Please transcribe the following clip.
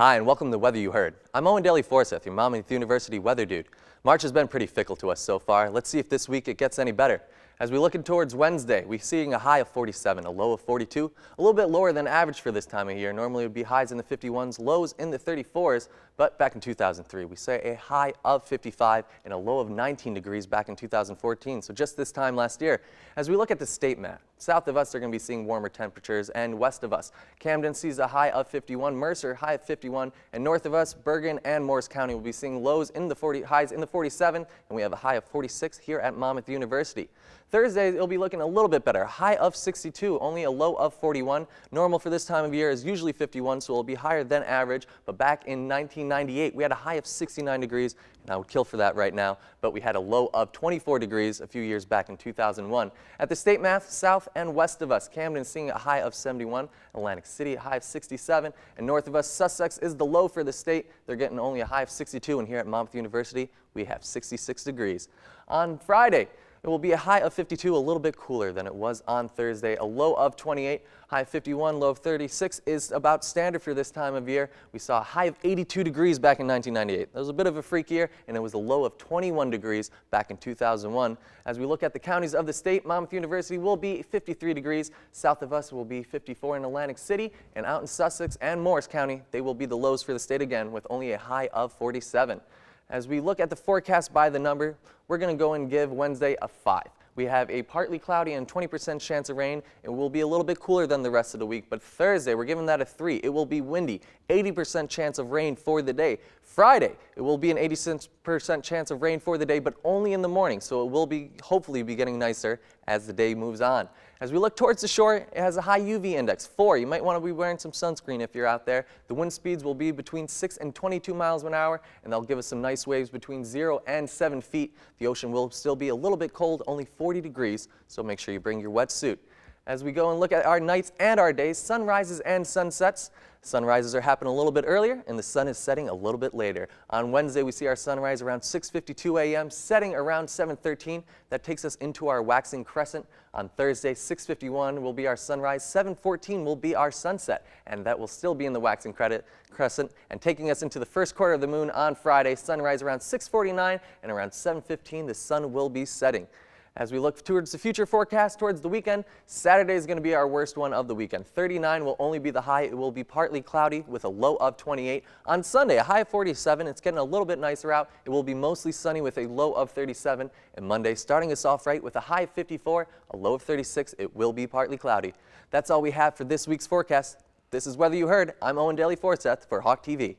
Hi, and welcome to the Weather You Heard. I'm Owen Daly-Forseth, your Monmouth University weather dude. March has been pretty fickle to us so far. Let's see if this week it gets any better. As we look towards Wednesday, we're seeing a high of 47, a low of 42, a little bit lower than average for this time of year. Normally it would be highs in the 51s, lows in the 34s, but back in 2003, we say a high of 55 and a low of 19 degrees back in 2014, so just this time last year. As we look at the state map, south of us they're going to be seeing warmer temperatures, and west of us, Camden sees a high of 51, Mercer high of 51, and north of us, Bergen and Morris County will be seeing lows in the 40, highs in the 47, and we have a high of 46 here at Monmouth University. Thursday, it'll be looking a little bit better. High of 62, only a low of 41. Normal for this time of year is usually 51, so it'll be higher than average. But back in 1998, we had a high of 69 degrees, and I would kill for that right now. But we had a low of 24 degrees a few years back in 2001. At the state map, south and west of us, Camden seeing a high of 71, Atlantic City a high of 67, and north of us, Sussex is the low for the state. They're getting only a high of 62, and here at Monmouth University, we have 66 degrees. On Friday, it will be a high of 52, a little bit cooler than it was on Thursday. A low of 28, high of 51, low of 36 is about standard for this time of year. We saw a high of 82 degrees back in 1998. That was a bit of a freak year, and it was a low of 21 degrees back in 2001. As we look at the counties of the state, Monmouth University will be 53 degrees. South of us will be 54 in Atlantic City, and out in Sussex and Morris County, they will be the lows for the state again with only a high of 47. As we look at the forecast by the number, we're going to go and give Wednesday a 5. We have a partly cloudy and 20% chance of rain. It will be a little bit cooler than the rest of the week, but Thursday, we're giving that a 3. It will be windy, 80% chance of rain for the day. Friday, it will be an 80% chance of rain for the day, but only in the morning, so it will be hopefully be getting nicer as the day moves on. As we look towards the shore, it has a high UV index, 4. You might want to be wearing some sunscreen if you're out there. The wind speeds will be between 6 and 22 miles an hour, and they'll give us some nice waves between 0 and 7 feet. The ocean will still be a little bit cold, only 40 degrees, so make sure you bring your wetsuit. As we go and look at our nights and our days, sunrises and sunsets. Sunrises are happening a little bit earlier, and the sun is setting a little bit later. On Wednesday, we see our sunrise around 6:52 a.m., setting around 7:13. That takes us into our waxing crescent. On Thursday, 6:51 will be our sunrise, 7:14 will be our sunset, and that will still be in the waxing crescent. And taking us into the first quarter of the moon on Friday, sunrise around 6:49, and around 7:15 the sun will be setting. As we look towards the future forecast, towards the weekend, Saturday is going to be our worst one of the weekend. 39 will only be the high. It will be partly cloudy with a low of 28. On Sunday, a high of 47. It's getting a little bit nicer out. It will be mostly sunny with a low of 37. And Monday, starting us off right with a high of 54, a low of 36. It will be partly cloudy. That's all we have for this week's forecast. This is Weather You Heard. I'm Owen Daly-Forseth for Hawk TV.